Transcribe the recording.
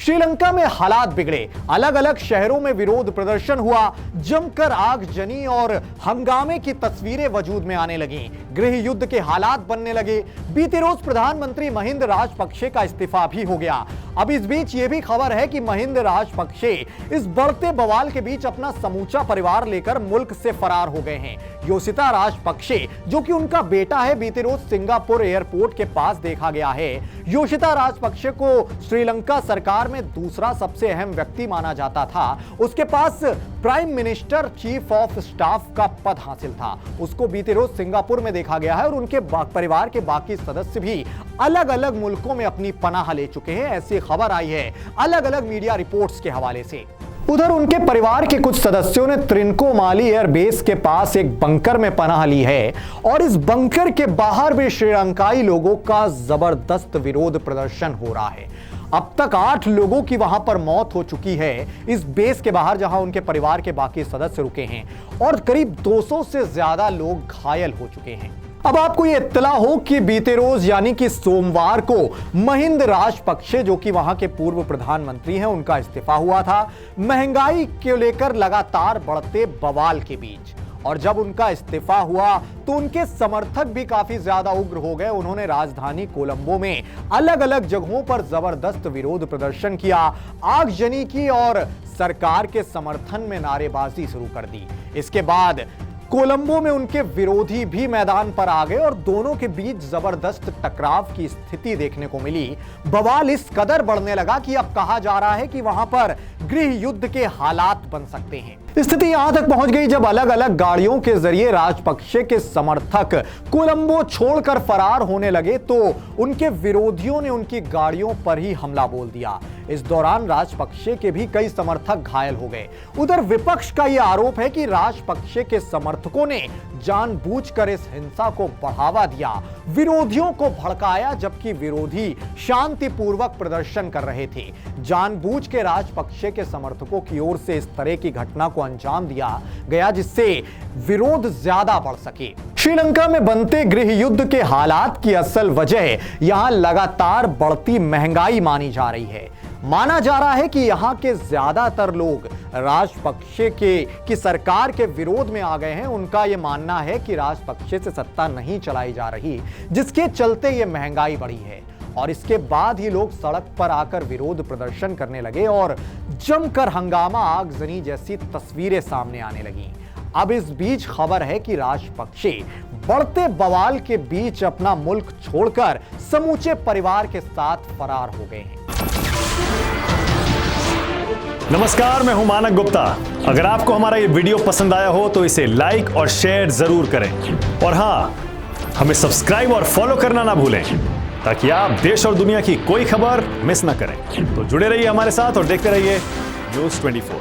श्रीलंका में हालात बिगड़े, अलग अलग शहरों में विरोध प्रदर्शन हुआ, जमकर आगजनी और हंगामे की तस्वीरें वजूद में आने लगी, गृह युद्ध के हालात बनने लगे। बीते रोज प्रधानमंत्री महिंदा राजपक्षे का इस्तीफा भी हो गया। अब इस बीच यह भी खबर है कि महिंदा राजपक्षे इस बढ़ते बवाल के बीच अपना समूचा परिवार लेकर मुल्क से फरार हो गए हैं। योशिता राजपक्षे, जो कि उनका बेटा है, बीते रोज सिंगापुर एयरपोर्ट के पास देखा गया है। योशिता राजपक्षे को श्रीलंका सरकार में दूसरा सबसे अहम व्यक्ति माना जाता था। उसके पास prime minister chief of staff का पद हासिल था। उसको बीते रोज सिंगापुर में देखा गया है और उनके परिवार के बाकी सदस्य भी अलग अलग मुल्कों में अपनी पनाह ले चुके हैं, ऐसी खबर आई है अलग अलग मीडिया रिपोर्ट्स के हवाले से। उधर उनके परिवार के कुछ सदस्यों ने त्रिनकोमाली एयरबेस के पास एक बंकर में पनाह ली है और इस बंकर के बाहर भी श्रीलंकाई लोगों का जबरदस्त विरोध प्रदर्शन हो रहा है। अब तक 8 लोगों की वहां पर मौत हो चुकी है इस बेस के बाहर, जहां उनके परिवार के बाकी सदस्य रुके हैं, और करीब 200 से ज्यादा लोग घायल हो चुके हैं। अब आपको यह इत्तला हो कि बीते रोज यानी कि सोमवार को महिंदा राजपक्षे, जो कि वहां के पूर्व प्रधानमंत्री हैं, उनका इस्तीफा हुआ था महंगाई को लेकर लगातार बढ़ते बवाल के बीच। और जब उनका इस्तीफा हुआ तो उनके समर्थक भी काफी ज्यादा उग्र हो गए। उन्होंने राजधानी कोलंबो में अलग अलग जगहों पर जबरदस्त विरोध प्रदर्शन किया, आगजनी की और सरकार के समर्थन में नारेबाजी शुरू कर दी। इसके बाद कोलंबो में उनके विरोधी भी मैदान पर आ गए और दोनों के बीच जबरदस्त टकराव की स्थिति देखने को मिली। बवाल इस कदर बढ़ने लगा कि अब कहा जा रहा है कि वहां पर गृह युद्ध के हालात बन सकते हैं। स्थिति यहां तक पहुंच गई जब अलग अलग गाड़ियों के जरिए राजपक्षे के समर्थक कोलंबो छोड़कर फरार होने लगे तो उनके विरोधियों ने उनकी गाड़ियों पर ही हमला बोल दिया। इस दौरान राजपक्षे के भी कई समर्थक घायल हो गए। उधर विपक्ष का यह आरोप है कि राजपक्षे के समर्थकों ने जानबूझकर इस हिंसा को बढ़ावा दिया, विरोधियों को भड़काया, जबकि विरोधी शांतिपूर्वक प्रदर्शन कर रहे थे। जानबूझ के राजपक्षे के समर्थकों की ओर से इस तरह की घटना को अंजाम दिया गया जिससे विरोध ज्यादा बढ़ सके। श्रीलंका में बनते गृह युद्ध के हालात की असल वजह यहां लगातार बढ़ती महंगाई मानी जा रही है। माना जा रहा है कि यहां के ज्यादातर लोग राजपक्षे की सरकार के विरोध में आ गए हैं। उनका यह मानना है कि राजपक्षे से सत्ता नहीं चलाई जा रही, जिसके चलते यह महंगाई बढ़ी है। और इसके बाद ही लोग सड़क पर आकर विरोध प्रदर्शन करने लगे और जमकर हंगामा, आगजनी जैसी तस्वीरें सामने आने लगी। अब इस बीच खबर है कि राजपक्षे बढ़ते बवाल के बीच अपना मुल्क छोड़कर समूचे परिवार के साथ फरार हो गए हैं। नमस्कार, मैं हूं मानक गुप्ता। अगर आपको हमारा ये वीडियो पसंद आया हो तो इसे लाइक और शेयर जरूर करें, और हां, हमें सब्सक्राइब और फॉलो करना ना भूलें ताकि आप देश और दुनिया की कोई खबर मिस ना करें। तो जुड़े रहिए हमारे साथ और देखते रहिए न्यूज़ 24।